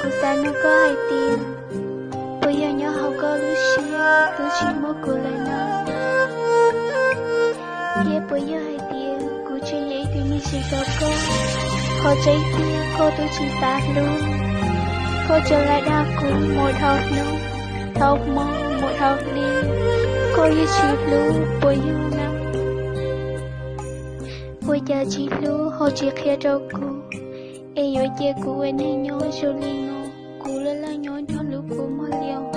cô ta nó có hai tiền. Bây giờ nhớ học có lúc xia, tôi chỉ muốn cô lại nó. Giờ bây giờ hai tiền, cô chỉ lấy tôi như chỉ có cô. Họ cháy tiền, cô tôi chỉ ta luôn. Cô trở lại đa cùng một học luôn. Học mong một học đi. Cô như chỉ luôn, bây giờ năm. Bây giờ chỉ luôn, họ chỉ khía cho cô. Ê yo che cô ấy này nhớ cho linh ngô. Cô là nhớ cho lúc cô mà liều.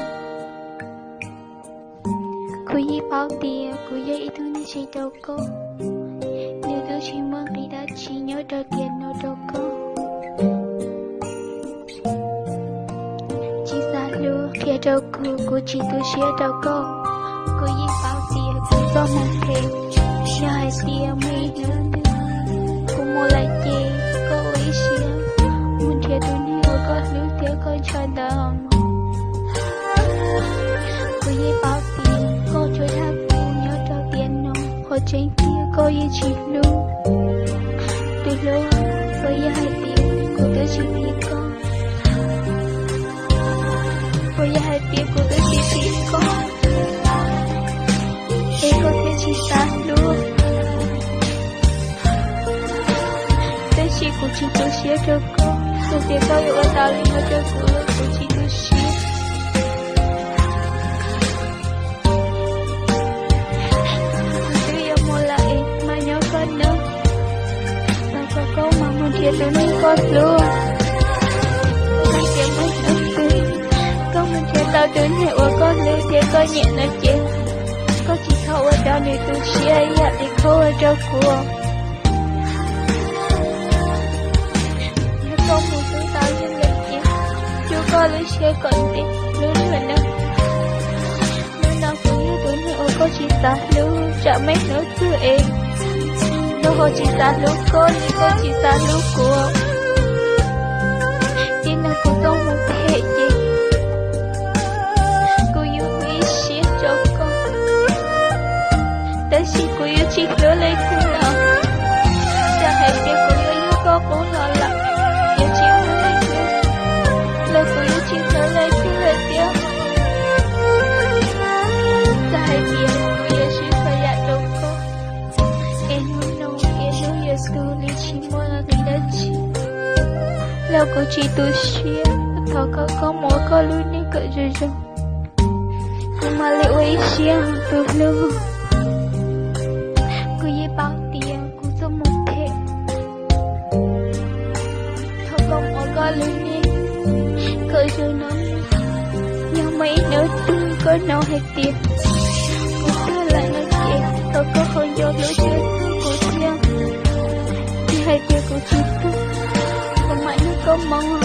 Cô yi bao tiền, cô yi thứ như chỉ đâu cô. Nếu tôi chỉ muốn đi đã chỉ nhớ cho tiền nó đâu cô. Chỉ xa lưu khía cho cô chỉ tôi xía đâu cô. Cô yi bao tiền, cô có một thêm. Nhớ hai tiền mấy nữa nữa. Cô mua lại chê, cô ấy xía. Muốn thiệt tôi này ở có lúc tiếc con cho đầm. Cô yi bao tiền, cô chơi thác cô nhớ cho tiền nó. Họ tranh kia cô yi chỉ luôn. Từ lâu, cô yi hai tiền, cô tôi chỉ biết con. Cô yi hai tiền, cô tôi chỉ biết con. Ê cô kia chỉ xa luôn. Tôi chỉ cô chỉ tôi xía cho cô. Tôi tiếc cô yêu ở tao lên ở cho cô chỉ tôi xía. Thiệt tôi nên có luôn. Mấy chuyện mấy ức tư. Có mình thiệt tao đến hệ ở có lưu thiệt có nhẹ nó chết. Có chỉ khâu ở đó nếu tôi xia dạ thì khâu ở cho cô. Nếu có một thứ tao như lịch chết. Chú có lưu xia còn đi. Lưu rồi nè. Nếu nào cũng như tôi hệ ở có chỉ ta lưu. Chả mấy nữa thứ em. Cô chỉ xa lúc cô, cô chỉ xa lúc cô. Chỉ là cô không một thể gì. Cô yêu quý xếp cho cô. Tại khi cô yêu chỉ lỡ lấy thứ nào. Chẳng hãy biết cô yêu cô cũng lo lắng. Yêu chỉ lỡ lấy thứ. Là cô yêu chỉ lỡ lấy thứ là tiếc. Chẳng hãy biết cô yêu chỉ phải dạy cho cô. Em tôi lý chỉ mua là người đã chỉ là cô chỉ tôi xia thảo có mỗi có lưu ní cỡ rồi rồi cô mà liệu ấy xia tôi lưu cô yi bao tiền cô cho một thể thảo có mỗi có lưu ní cỡ rồi nó nhưng mấy nữa tôi có nào hết tiền cô đưa lại nó chị thảo có không vô lối chơi cô xia hai tia của chị tôi còn mãi nó có mong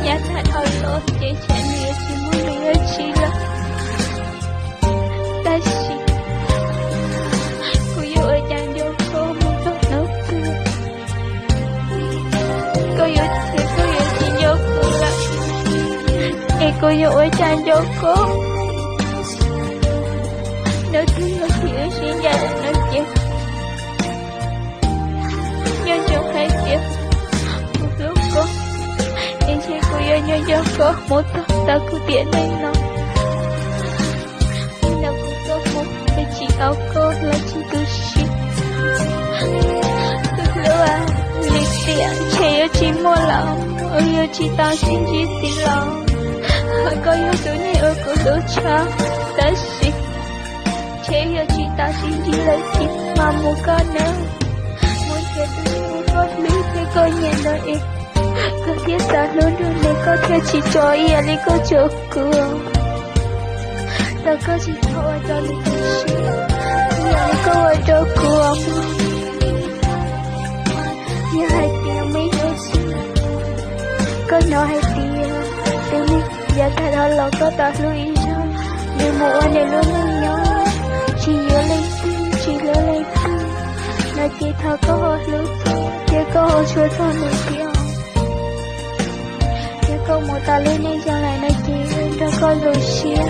nhà thật hơi tốt chị chạy nghĩa chỉ muốn đi ở chị là ta chị cô yêu ở chàng vô cô muốn tốt nữa cô yêu chị vô cô là ê cô yêu ở chàng vô cô nếu thương là chị ở xin gia đình nói chuyện nhân cho hai tiếc một lúc có em sẽ cô yêu nhân cho có một ta cứ tiện lên nó nhưng nào cũng có một cái chỉ áo cô là chỉ tôi ship tôi lưu à lịch tiện trẻ chỉ mua lòng yêu chỉ tao xin chỉ tin lòng có yêu tôi này ở cô đôi cha đã ship trẻ yêu chỉ tao xin chỉ lấy tiền mà một con nữa có lý thì có nhận đợi em có thiết xa luôn rồi này có thể chỉ cho yên đi có chỗ cửa ta có chỉ thôi cho lý tự sĩ nhà có ở chỗ cửa như hai tiếng mấy đứa xí có nói hai tiếng tiếng này giờ ta đó là có ta lưu ý rồi nhưng mùa này luôn luôn nhớ chỉ nhớ lên tim chỉ nhớ lên tim là chỉ thao có hồi lúc chỉ có hồi chúa thao nổi tiếng chỉ có một ta lên nên chẳng lại nói chỉ ra có lối xia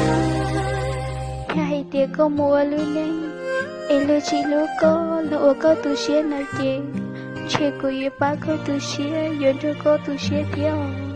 hay tiếng có mua lưu nên em lưu chỉ lưu có lúa có tu xia nói chỉ 切割也把口吐血，沿着高度协调。